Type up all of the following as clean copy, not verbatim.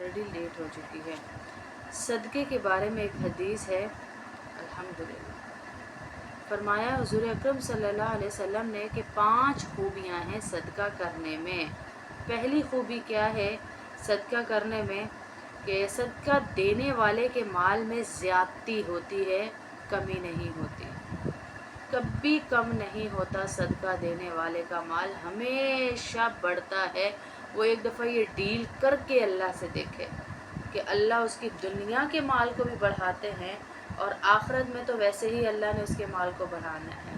Already late हो चुकी है। सदक़े के बारे में एक हदीस है, अल्हम्दुलिल्लाह। फरमाया हुज़ूर अकरम सल्लल्लाहु अलैहि वसल्लम ने कि 5 खूबियाँ हैं सदका करने में। पहली खूबी क्या है सदका करने में कि सदका देने वाले के माल में ज़्यादती होती है, कमी नहीं होती। कभी कम नहीं होता, सदका देने वाले का माल हमेशा बढ़ता है। वो एक दफ़ा ये डील करके अल्लाह से देखे कि अल्लाह उसकी दुनिया के माल को भी बढ़ाते हैं और आखिरत में तो वैसे ही अल्लाह ने उसके माल को बढ़ाना है,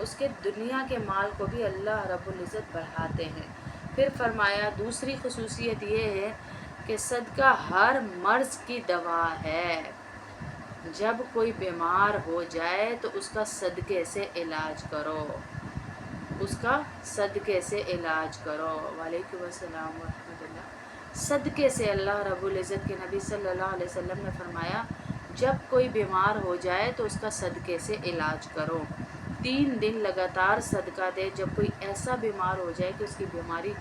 उसके दुनिया के माल को भी अल्लाह रब्बुल इज़्ज़त बढ़ाते हैं। फिर फरमाया दूसरी खुसूसियत ये है कि सदका हर मर्ज़ की दवा है। जब कोई बीमार हो जाए तो उसका सदक़े से इलाज करो, उसका सदक़े से इलाज करो। वालेकुम अस्सलाम व रहमतुल्लाह। सदक़े से अल्लाह रब्बुल इज़्ज़त के नबी सल्लल्लाहु अलैहि वसल्लम ने फरमाया जब कोई बीमार हो जाए तो उसका सदक़े से इलाज करो। 3 दिन लगातार सदका दे। जब कोई ऐसा बीमार हो जाए कि उसकी बीमारी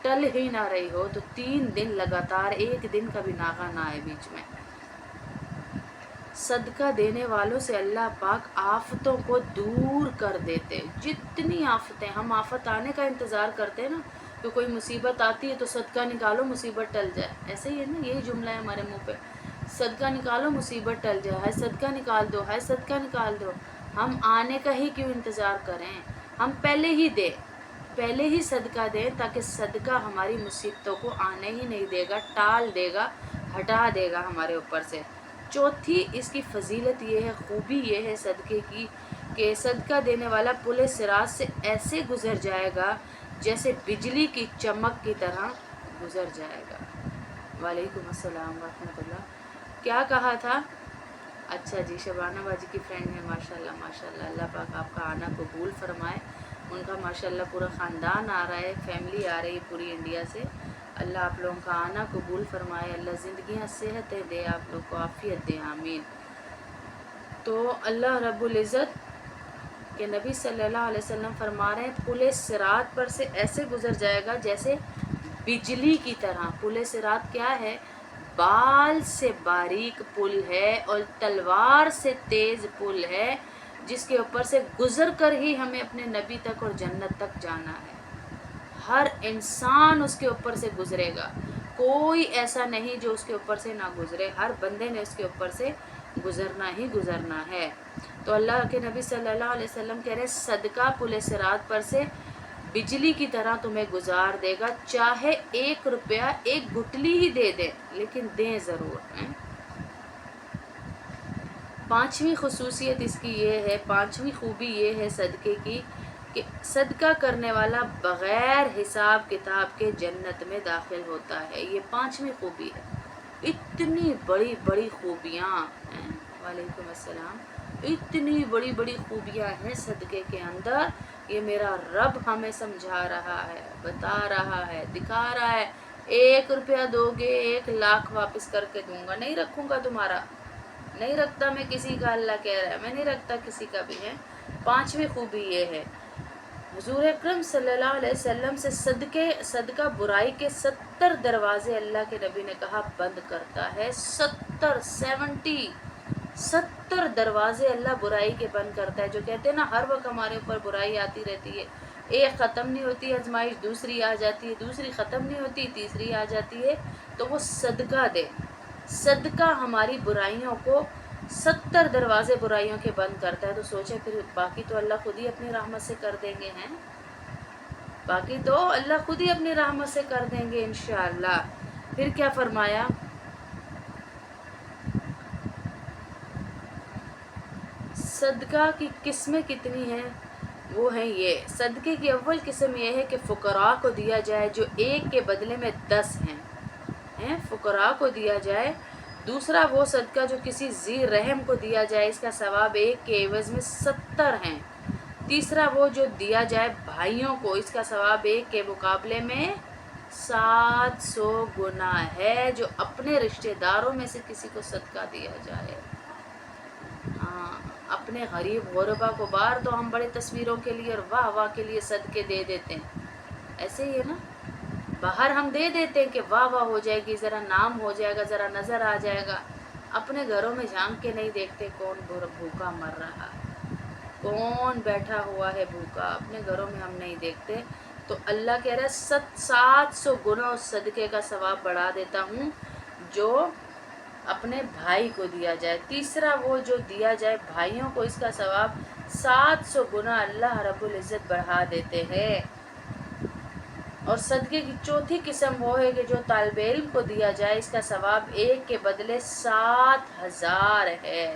टल ही ना रही हो तो 3 दिन लगातार, एक दिन का भी नागा ना आए बीच में। सदका देने वालों से अल्लाह पाक आफतों को दूर कर देते। जितनी आफतें, हम आफत आने का इंतज़ार करते हैं ना, तो कोई मुसीबत आती है तो सदका निकालो मुसीबत टल जाए, ऐसे ही है ना, यही जुमला है हमारे मुंह पे, सदका निकालो मुसीबत टल जाए, है सदका निकाल दो, है सदका निकाल दो। हम आने का ही क्यों इंतज़ार करें, हम पहले ही दें, पहले ही सदका दें ताकि सदका हमारी मुसीबतों को आने ही नहीं देगा, टाल देगा, हटा देगा हमारे ऊपर से। चौथी इसकी फजीलत ये है, खूबी ये है सदक़े की कि सदका देने वाला पुल सिरात से ऐसे गुज़र जाएगा जैसे बिजली की चमक की तरह गुज़र जाएगा। वालेकुम अस्सलाम व रहमतुल्लाह। क्या कहा था? अच्छा जी, शबाना बाजी की फ्रेंड है, माशाल्लाह माशाल्लाह। अल्लाह पाक आपका आना कबूल फरमाए। उनका माशाल्लाह पूरा ख़ानदान आ रहा है, फैमिली आ रही है पूरी इंडिया से। अल्लाह आप लोगों का आना कबूल फरमाए, अल्लाह ज़िंदगियाँ सेहतें दे, आप लोग को आफ़ियत दे, आमीन। तो अल्लाह रब्बुल इज़्ज़त के नबी सल्लल्लाहु अलैहि वसल्लम फरमा रहे हैं पुल सिरात पर से ऐसे गुज़र जाएगा जैसे बिजली की तरह। पुल सिरात क्या है? बाल से बारीक पुल है और तलवार से तेज़ पुल है, जिसके ऊपर से गुज़र कर ही हमें अपने नबी तक और जन्नत तक जाना है। हर इंसान उसके ऊपर से गुज़रेगा, कोई ऐसा नहीं जो उसके ऊपर से ना गुज़रे, हर बंदे ने उसके ऊपर से गुज़रना ही गुज़रना है। तो अल्लाह के नबी सल्लल्लाहु अलैहि वसल्लम कह रहे हैं सदका पुल सिरात पर से बिजली की तरह तुम्हें गुजार देगा, चाहे 1 रुपया 1 गुठली ही दे दें, लेकिन दें ज़रूर हैं। 5वीं खुसूसियत इसकी ये है, 5वीं खूबी ये है सदक़े की कि सदका करने वाला बग़ैर हिसाब किताब के जन्नत में दाखिल होता है। ये 5वीं खूबी है। इतनी बड़ी बड़ी खूबियाँ हैं, वालेकुम अस्सलाम, इतनी बड़ी बड़ी खूबियाँ हैं सदक़े के अंदर। ये मेरा रब हमें समझा रहा है, बता रहा है, दिखा रहा है। 1 रुपया दोगे 1 लाख वापस करके दूंगा, नहीं रखूँगा तुम्हारा, नहीं रखता मैं किसी का, अल्लाह कह रहा है, मैं नहीं रखता किसी का भी है। 5वीं खूबी ये है, हुज़ूर अकरम सल्लल्लाहु अलैहि वसल्लम से सदका बुराई के 70 दरवाजे अल्लाह के नबी ने कहा बंद करता है। 70 दरवाजे अल्लाह बुराई के बंद करता है। जो कहते हैं ना हर वक्त हमारे ऊपर बुराई आती रहती है, एक ख़त्म नहीं होती आजमाइश, दूसरी आ जाती है, दूसरी ख़त्म नहीं होती, तीसरी आ जाती है। तो वो सदका दे, सदका हमारी बुराइयों को 70 दरवाजे बुराइयों के बंद करता है। तो सोचे फिर बाकी तो अल्लाह खुद ही अपनी रहमत से कर देंगे हैं, बाकी तो अल्लाह खुद ही अपनी रहमत से कर देंगे इंशाअल्लाह। फिर क्या फरमाया? सदका की किस्में कितनी हैं, वो है ये। सदक़े की अव्वल किस्म ये है कि फ़ुक़रा को दिया जाए जो 1 के बदले में 10 हैं, फ़ुक़रा को दिया जाए। दूसरा वो सदका जो किसी ज़ी रहम को दिया जाए, इसका सवाब 1 के एवज़ में 70 हैं। तीसरा वो जो दिया जाए भाइयों को, इसका सवाब 1 के मुकाबले में 700 गुना है। जो अपने रिश्तेदारों में से किसी को सदका दिया जाए, हाँ, अपने गरीब गुरबा को, बाहर तो हम बड़े तस्वीरों के लिए और वाह वाह के लिए सदके दे देते हैं, ऐसे ही है ना, बाहर हम दे देते हैं कि वाह वाह हो जाएगी, ज़रा नाम हो जाएगा, ज़रा नज़र आ जाएगा। अपने घरों में झांक के नहीं देखते कौन भूखा मर रहा है, कौन बैठा हुआ है भूखा, अपने घरों में हम नहीं देखते। तो अल्लाह कह रहा है 700 गुना उस सदक़े का सवाब बढ़ा देता हूँ जो अपने भाई को दिया जाए। तीसरा, वो जो दिया जाए भाइयों को, इसका सवाब 700 गुना अल्लाह रब्बुल इज़्ज़त बढ़ा देते हैं। और सदक़े की चौथी किस्म वो है कि जो तालिब इल्म को दिया जाए, इसका सवाब एक के बदले 7000 है।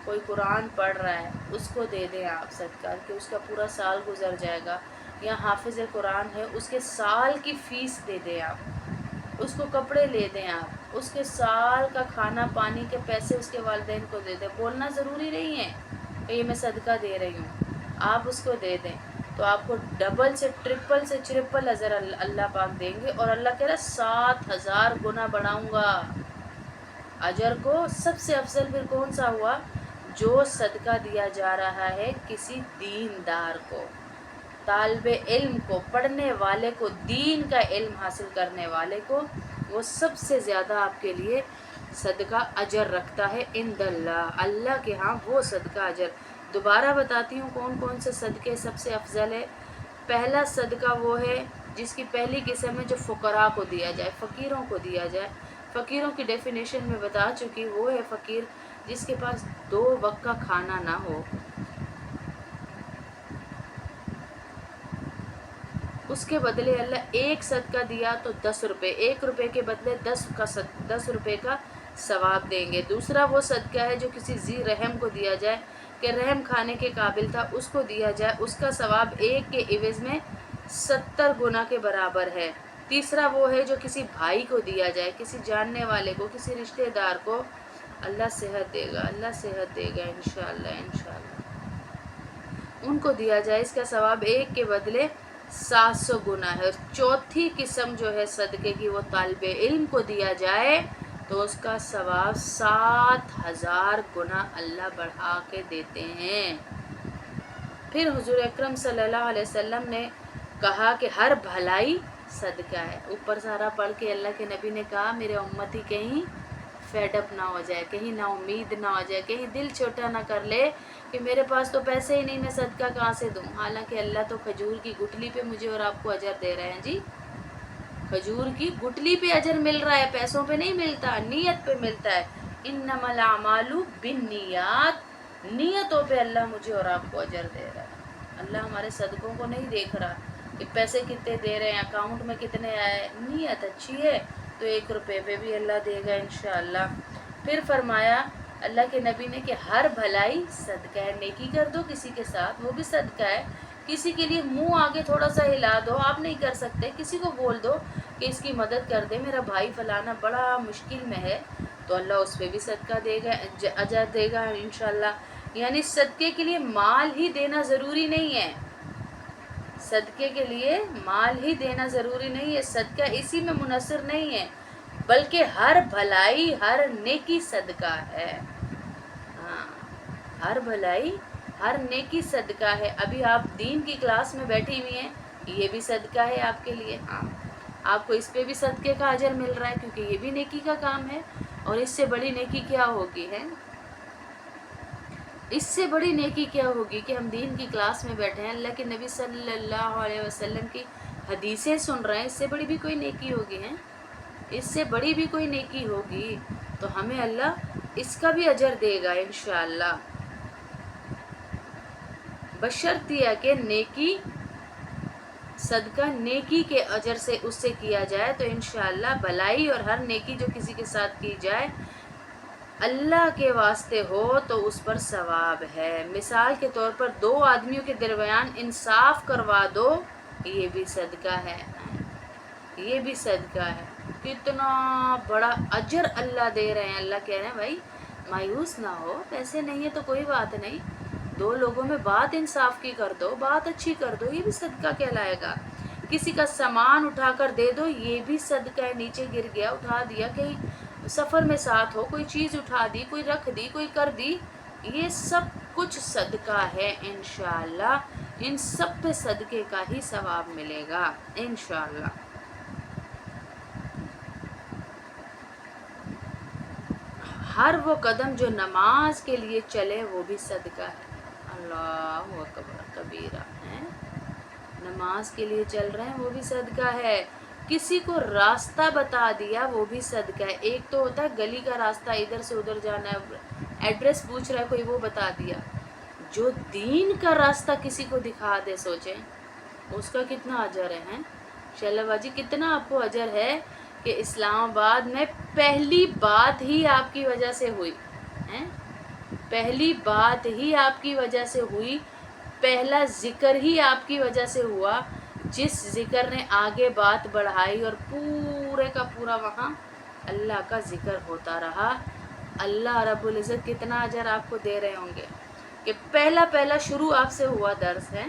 कोई कुरान पढ़ रहा है, उसको दे दें आप सदका, कि उसका पूरा साल गुजर जाएगा। या हाफिज़ कुरान है, उसके साल की फ़ीस दे दें आप, उसको कपड़े ले दें आप, उसके साल का खाना पानी के पैसे उसके वालिदैन को दे दें। बोलना ज़रूरी नहीं है कि ये मैं सदका दे रही हूँ, आप उसको दे दें तो आपको डबल से ट्रिपल से ट्रिपल अजर अल्लाह पाक देंगे। और अल्लाह कह रहा है 7000 गुना बढ़ाऊँगा अजर को। सबसे अफजल फिर कौन सा हुआ? जो सदका दिया जा रहा है किसी दीनदार को, तालिब इल्म को, पढ़ने वाले को, दीन का इल्म हासिल करने वाले को, वो सबसे ज़्यादा आपके लिए सदका अजर रखता है इंदल्लाह, अल्लाह के यहाँ वो सदका अजर। दोबारा बताती हूँ कौन कौन से सदक़े सबसे अफजल है। पहला सदका वो है जिसकी पहली किस्म है जो फ़ुकरा को दिया जाए, फ़कीरों को दिया जाए। फ़कीरों की डेफिनेशन में बता चुकी, वो है फ़कीर जिसके पास 2 वक्त का खाना ना हो, उसके बदले अल्लाह एक सदका दिया तो 10 रुपये, 1 रुपये के बदले 10 रुपये का सवाब देंगे। दूसरा वो सदका है जो किसी ज़ी रहम को दिया जाए, कि रहम खाने के काबिल था, उसको दिया जाए, उसका सवाब 1 के इवज़ में 70 गुना के बराबर है। तीसरा वो है जो किसी भाई को दिया जाए, किसी जानने वाले को, किसी रिश्तेदार को। अल्लाह सेहत देगा, अल्लाह सेहत देगा इंशाअल्लाह, इंशाअल्लाह उनको दिया जाए, इसका सवाब 1 के बदले 700 गुना है। और चौथी किस्म जो है सदक़े की, वो तालिब इल्म को दिया जाए तो उसका सवाब 7000 गुना अल्लाह बढ़ा के देते हैं। फिर हुज़ूर अकरम सल्लल्लाहु अलैहि वसल्लम ने कहा कि हर भलाई सदका है। ऊपर सारा पढ़ के अल्लाह के नबी ने कहा मेरे उम्मती कहीं फेडअप ना हो जाए, कहीं ना उम्मीद ना हो जाए, कहीं दिल छोटा ना कर ले कि मेरे पास तो पैसे ही नहीं, मैं सदका कहाँ से दूँ। हालांकि अल्लाह तो खजूर की गुठली पे मुझे और आपको अजर दे रहे हैं जी, खजूर की गुठली पे अजर मिल रहा है, पैसों पे नहीं मिलता, नीयत पे मिलता है। इन्नमल आमालू बिन्नियात, नीयतों पे अल्लाह मुझे और आपको अजर दे रहा है। अल्लाह हमारे सदकों को नहीं देख रहा कि पैसे कितने दे रहे हैं, अकाउंट में कितने आए, नीयत अच्छी है तो 1 रुपये पे भी अल्लाह देगा इंशाअल्लाह। फिर फरमाया अल्लाह के नबी ने कि हर भलाई सदका है, नेकी कर दो किसी के साथ, वो भी सदका है। किसी के लिए मुंह आगे थोड़ा सा हिला दो, आप नहीं कर सकते, किसी को बोल दो कि इसकी मदद कर दे, मेरा भाई फलाना बड़ा मुश्किल में है, तो अल्लाह उस पर भी सदका देगा, अजर देगा इंशाअल्लाह। यानी सदक़े के लिए माल ही देना ज़रूरी नहीं है, सदक़े के लिए माल ही देना ज़रूरी नहीं है, सदका इसी में मुनसर नहीं है, बल्कि हर भलाई हर नेकी सदका है। हाँ, हर भलाई हर नेकी सदका है। अभी आप दीन की क्लास में बैठी हुई हैं, ये भी सदका है आपके लिए। हाँ, आपको इस पे भी सदक़े का अजर मिल रहा है क्योंकि ये भी नेकी का काम है। और इससे बड़ी नेकी क्या होगी, है इससे बड़ी नेकी क्या होगी कि हम दीन की क्लास में बैठे हैं, अल्लाह के नबी सल्लल्लाहु अलैहि वसल्लम की हदीसें सुन रहे हैं, इससे बड़ी भी कोई नेकी होगी, है इससे बड़ी भी कोई नेकी होगी तो हमें अल्लाह इसका भी अजर देगा इंशाअल्लाह, बशर्तिया के नेकी सदका नेकी के अजर से उससे किया जाए तो इंशाअल्लाह भलाई और हर नेकी जो किसी के साथ की जाए अल्लाह के वास्ते हो तो उस पर सवाब है। मिसाल के तौर पर 2 आदमियों के दरमियान इंसाफ करवा दो, ये भी सदका है, ये भी सदका है। कितना बड़ा अजर अल्लाह दे रहे हैं। अल्लाह कह रहे हैं भाई मायूस ना हो, पैसे नहीं है तो कोई बात नहीं, 2 लोगों में बात इंसाफ की कर दो, बात अच्छी कर दो, ये भी सदका कहलाएगा। किसी का सामान उठाकर दे दो, ये भी सदका है। नीचे गिर गया, उठा दिया, कहीं सफ़र में साथ हो, कोई चीज़ उठा दी, कोई रख दी, कोई कर दी, ये सब कुछ सदका है इंशाअल्लाह। इन सब पे सदक़े का ही सवाब मिलेगा इंशाअल्लाह। ہر وہ قدم جو نماز کے لیے چلے وہ بھی صدقہ ہے. اللہ اکبر کبیرہ ہے. نماز کے لیے چل رہے ہیں وہ بھی صدقہ ہے. کسی کو راستہ بتا دیا وہ بھی صدقہ ہے. ایک تو ہوتا ہے گلی کا راستہ، ادھر سے ادھر جانا ہے، ایڈریس پوچھ رہا ہے کوئی، وہ بتا دیا. جو دین کا راستہ کسی کو دکھا دے، سوچیں اس کا کتنا اجر ہے. شیلا باجی کتنا آپ کو اجر ہے کہ اسلام آباد میں پہلی بات ہی آپ کی وجہ سے ہوئی ہے. پہلی بات ہی آپ کی وجہ سے ہوئی، پہلا ذکر ہی آپ کی وجہ سے ہوا، جس ذکر نے آگے بات بڑھائی اور پورے کا پورا وہاں اللہ کا ذکر ہوتا رہا. اللہ رب العزت کتنا اجر آپ کو دے رہے ہوں گے کہ پہلا شروع آپ سے ہوا درس ہے،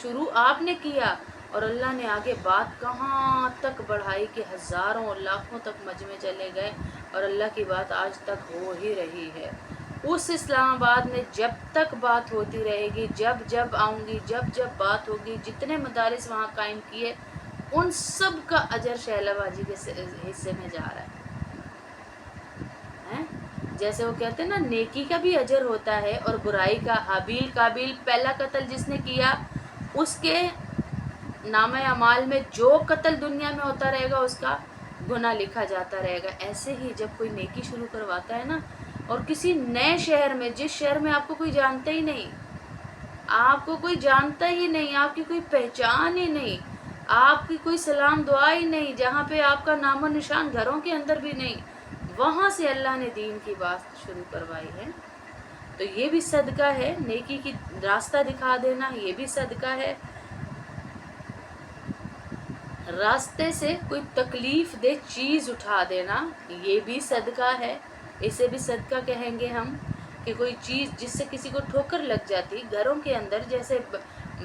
شروع آپ نے کیا اور اللہ نے آگے بات کہاں تک بڑھائی کہ ہزاروں لاکھوں تک مجمع چلے گئے اور اللہ کی بات آج تک ہو ہی رہی ہے. اس اسلام آباد میں جب تک بات ہوتی رہے گی، جب جب آؤں گی، جب جب بات ہوگی، جتنے مدارس وہاں قائم کیے ان سب کا اجر شیلا باجی کے حصے میں جا رہا ہے. جیسے وہ کہتے ہیں نا نیکی کا بھی اجر ہوتا ہے اور برائی کا. حابیل قابیل پہلا قتل جس نے کیا اس کے نامہ اعمال میں جو قتل دنیا میں ہوتا رہے گا اس کا گناہ لکھا جاتا رہے گا. ایسے ہی جب کوئی نیکی شروع کرواتا ہے نا، اور کسی نئے شہر میں، جس شہر میں آپ کو کوئی جانتا ہی نہیں، آپ کو کوئی جانتا ہی نہیں، آپ کی کوئی پہچان ہی نہیں، آپ کی کوئی سلام دعا ہی نہیں، جہاں پہ آپ کا نام و نشان گھروں کے اندر بھی نہیں، وہاں سے اللہ نے دین کی بات شروع کروائی ہے، تو یہ بھی صدقہ ہے. نیکی کی راستہ دکھا دینا یہ بھی صدقہ ہے. راستے سے کوئی تکلیف دہ چیز اٹھا دینا یہ بھی صدقہ ہے. اسے بھی صدقہ کہیں گے ہم کہ کوئی چیز جس سے کسی کو ٹھوکر لگ جاتی. گھروں کے اندر جیسے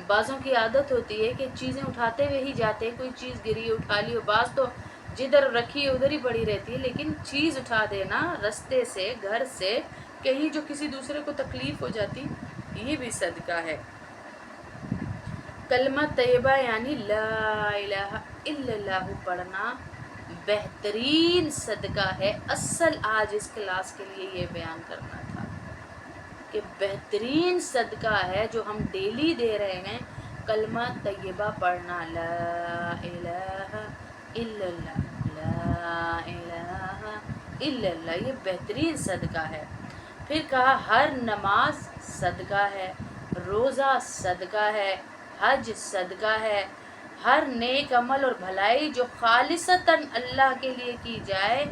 بعضوں کی عادت ہوتی ہے کہ چیزیں اٹھاتے ہوئے ہی جاتے ہیں، کوئی چیز گری اٹھا لی، بعض تو جدھر رکھی ہے ادھر ہی پڑی رہتی ہے، لیکن چیز اٹھا دینا رستے سے، گھر سے کہیں جو کسی دوسرے کو تکلیف ہو جاتی، یہ بھی صدقہ ہے. کلمہ طیبہ یعنی لا الہ الا اللہ پڑھنا بہترین صدقہ ہے. اصل آج اس کلاس کے لیے یہ بیان کرنا تھا کہ بہترین صدقہ ہے جو ہم ڈیلی دے رہے ہیں، کلمہ طیبہ پڑھنا، لا الہ الا اللہ، لا الہ الا اللہ، یہ بہترین صدقہ ہے. پھر کہا ہر نماز صدقہ ہے، روزہ صدقہ ہے، حج صدقہ ہے، ہر نیک عمل اور بھلائی جو خالصتاً اللہ کے لیے کی جائے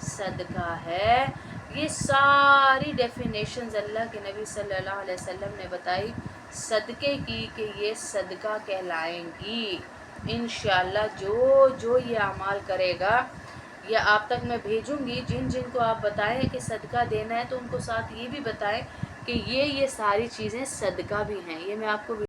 صدقہ ہے. یہ ساری ڈیفینیشنز اللہ کے نبی صلی اللہ علیہ وسلم نے بتائی صدقے کی کہ یہ صدقہ کہلائیں گی. انشاءاللہ جو جو یہ اعمال کرے گا یا آپ تک میں بھیجوں گی، جن جن کو آپ بتائیں کہ صدقہ دینا ہے تو ان کو ساتھ یہ بھی بتائیں کہ یہ ساری چیزیں صدقہ بھی ہیں. یہ میں آپ کو